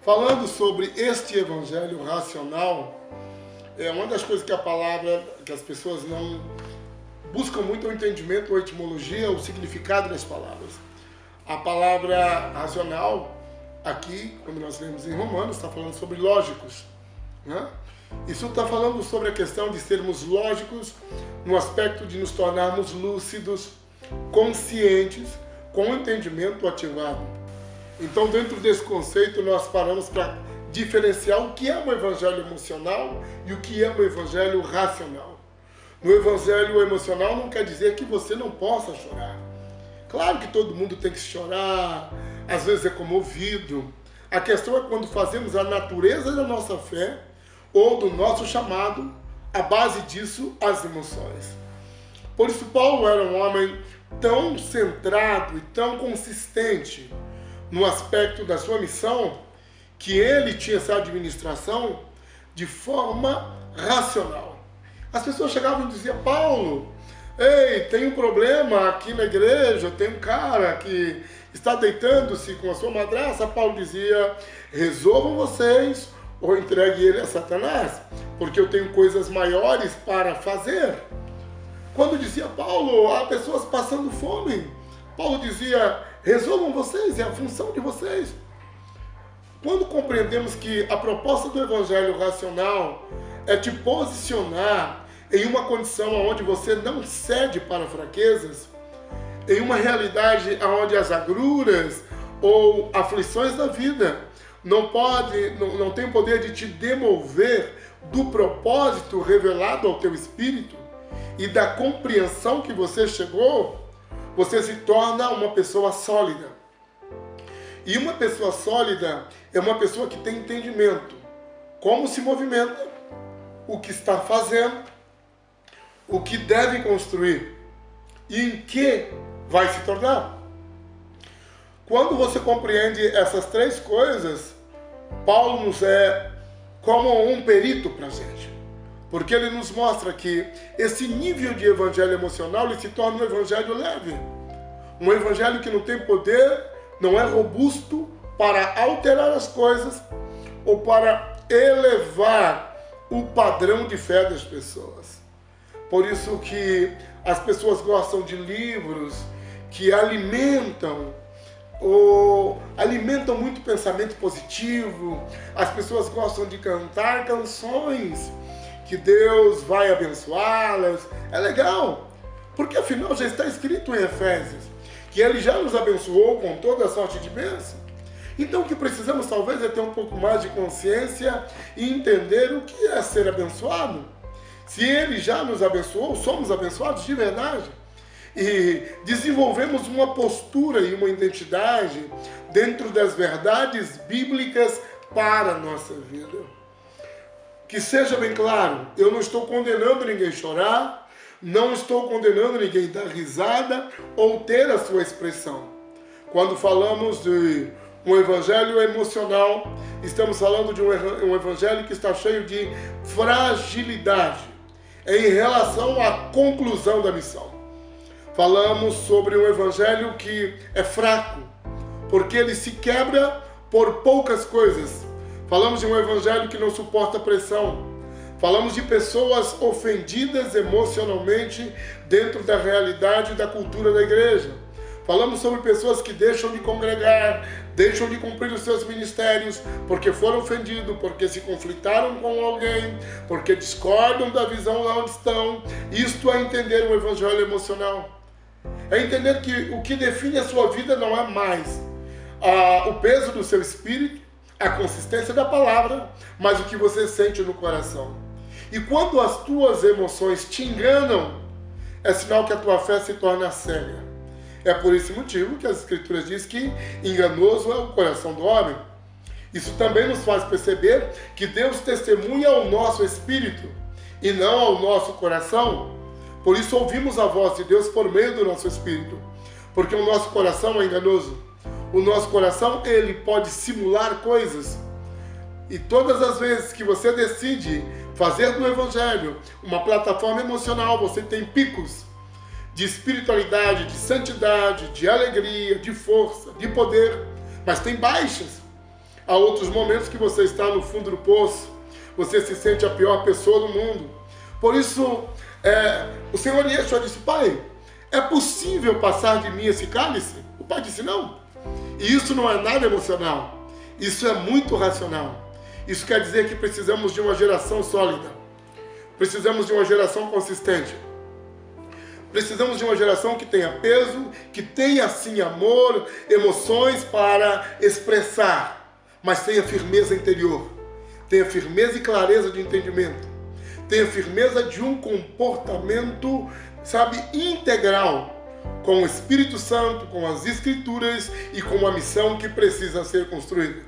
Falando sobre este evangelho racional, é uma das coisas que a palavra, que as pessoas não buscam muito o entendimento, ou a etimologia, o significado das palavras. A palavra racional, aqui, quando nós lemos em Romanos, está falando sobre lógicos, né? Isso está falando sobre a questão de sermos lógicos no aspecto de nos tornarmos lúcidos, conscientes, com o entendimento ativado. Então, dentro desse conceito, nós paramos para diferenciar o que é um evangelho emocional e o que é um evangelho racional. No evangelho emocional não quer dizer que você não possa chorar. Claro que todo mundo tem que chorar, às vezes é comovido. A questão é quando fazemos a natureza da nossa fé ou do nosso chamado, a base disso, as emoções. Por isso, Paulo era um homem tão centrado e tão consistente no aspecto da sua missão, que ele tinha essa administração de forma racional. As pessoas chegavam e diziam: Paulo, ei, tem um problema aqui na igreja, tem um cara que está deitando-se com a sua madrasta. Paulo dizia: resolvam vocês ou entregue ele a Satanás, porque eu tenho coisas maiores para fazer. Quando dizia Paulo, há pessoas passando fome, Paulo dizia: resolvam vocês, é a função de vocês. Quando compreendemos que a proposta do evangelho racional é te posicionar em uma condição onde você não cede para fraquezas, em uma realidade onde as agruras ou aflições da vida não tem o poder de te demover do propósito revelado ao teu espírito e da compreensão que você chegou, você se torna uma pessoa sólida. E uma pessoa sólida é uma pessoa que tem entendimento, como se movimenta, o que está fazendo, o que deve construir e em que vai se tornar. Quando você compreende essas três coisas, Paulo nos é como um perito para a gente, porque ele nos mostra que esse nível de evangelho emocional ele se torna um evangelho leve, um evangelho que não tem poder, não é robusto para alterar as coisas ou para elevar o padrão de fé das pessoas. Por isso que as pessoas gostam de livros que alimentam muito pensamento positivo. As pessoas gostam de cantar canções que Deus vai abençoá-las. É legal, porque afinal já está escrito em Efésios que Ele já nos abençoou com toda a sorte de bênção. Então o que precisamos talvez é ter um pouco mais de consciência e entender o que é ser abençoado. Se Ele já nos abençoou, somos abençoados de verdade. E desenvolvemos uma postura e uma identidade dentro das verdades bíblicas para a nossa vida. Que seja bem claro, eu não estou condenando ninguém a chorar, não estou condenando ninguém a dar risada ou ter a sua expressão. Quando falamos de um evangelho emocional, estamos falando de um evangelho que está cheio de fragilidade em relação à conclusão da missão. Falamos sobre um evangelho que é fraco, porque ele se quebra por poucas coisas. Falamos de um evangelho que não suporta pressão. Falamos de pessoas ofendidas emocionalmente dentro da realidade da cultura da igreja. Falamos sobre pessoas que deixam de congregar, deixam de cumprir os seus ministérios, porque foram ofendidos, porque se conflitaram com alguém, porque discordam da visão lá onde estão. Isto é entender o evangelho emocional. É entender que o que define a sua vida não é mais o peso do seu espírito, a consistência da palavra, mas o que você sente no coração. E quando as tuas emoções te enganam, é sinal que a tua fé se torna cega. É por esse motivo que as Escrituras dizem que enganoso é o coração do homem. Isso também nos faz perceber que Deus testemunha ao nosso espírito e não ao nosso coração. Por isso ouvimos a voz de Deus por meio do nosso espírito, porque o nosso coração é enganoso. O nosso coração, ele pode simular coisas. E todas as vezes que você decide fazer do evangelho uma plataforma emocional, você tem picos de espiritualidade, de santidade, de alegria, de força, de poder, mas tem baixas. Há outros momentos que você está no fundo do poço, você se sente a pior pessoa do mundo. Por isso, o Senhor Yeshua disse: Pai, é possível passar de mim esse cálice? O Pai disse: não. E isso não é nada emocional, isso é muito racional. Isso quer dizer que precisamos de uma geração sólida, precisamos de uma geração consistente, precisamos de uma geração que tenha peso, que tenha sim amor, emoções para expressar, mas tenha firmeza interior, tenha firmeza e clareza de entendimento, tenha firmeza de um comportamento, integral, com o Espírito Santo, com as Escrituras e com a missão que precisa ser construída.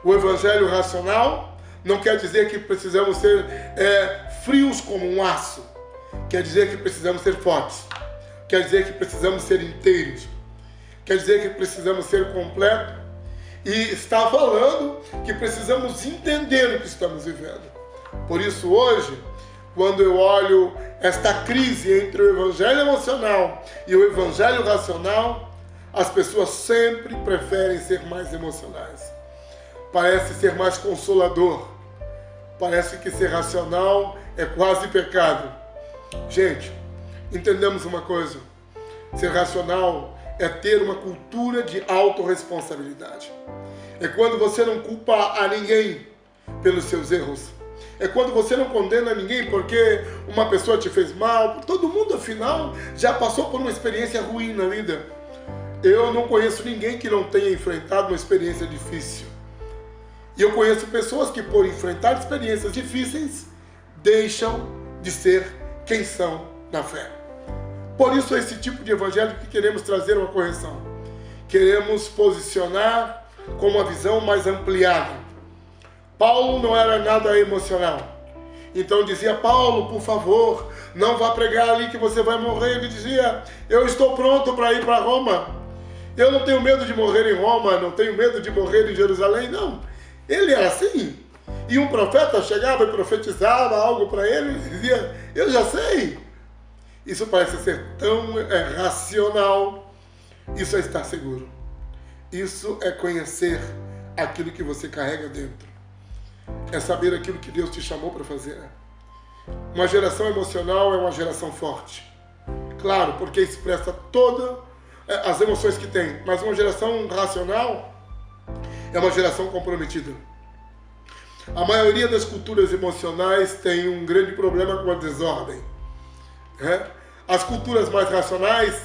O Evangelho racional não quer dizer que precisamos ser frios como um aço, quer dizer que precisamos ser fortes, quer dizer que precisamos ser inteiros, quer dizer que precisamos ser completos, e está falando que precisamos entender o que estamos vivendo. Por isso hoje, quando eu olho esta crise entre o evangelho emocional e o evangelho racional, as pessoas sempre preferem ser mais emocionais. Parece ser mais consolador. Parece que ser racional é quase pecado. Gente, entendamos uma coisa. Ser racional é ter uma cultura de autorresponsabilidade. É quando você não culpa a ninguém pelos seus erros. É quando você não condena ninguém porque uma pessoa te fez mal. Todo mundo, afinal, já passou por uma experiência ruim na vida. Eu não conheço ninguém que não tenha enfrentado uma experiência difícil. E eu conheço pessoas que, por enfrentar experiências difíceis, deixam de ser quem são na fé. Por isso, esse tipo de evangelho que queremos trazer uma correção. Queremos posicionar com uma visão mais ampliada. Paulo não era nada emocional. Então dizia: Paulo, por favor, não vá pregar ali que você vai morrer. Ele dizia: eu estou pronto para ir para Roma. Eu não tenho medo de morrer em Roma, não tenho medo de morrer em Jerusalém, não. Ele era assim. E um profeta chegava e profetizava algo para ele e dizia: eu já sei. Isso parece ser tão racional. Isso é estar seguro. Isso é conhecer aquilo que você carrega dentro. É saber aquilo que Deus te chamou para fazer. Uma geração emocional é uma geração forte. Claro, porque expressa todas as emoções que tem. Mas uma geração racional é uma geração comprometida. A maioria das culturas emocionais tem um grande problema com a desordem. As culturas mais racionais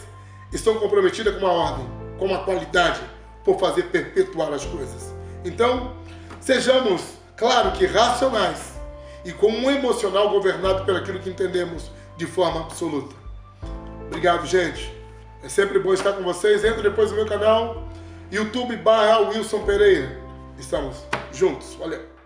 estão comprometidas com a ordem, com a qualidade, por fazer perpetuar as coisas. Então, sejamos, claro que racionais, e com um emocional governado pelo aquilo que entendemos de forma absoluta. Obrigado, gente. É sempre bom estar com vocês. Entre depois no meu canal, YouTube /Wilson Pereira. Estamos juntos. Valeu.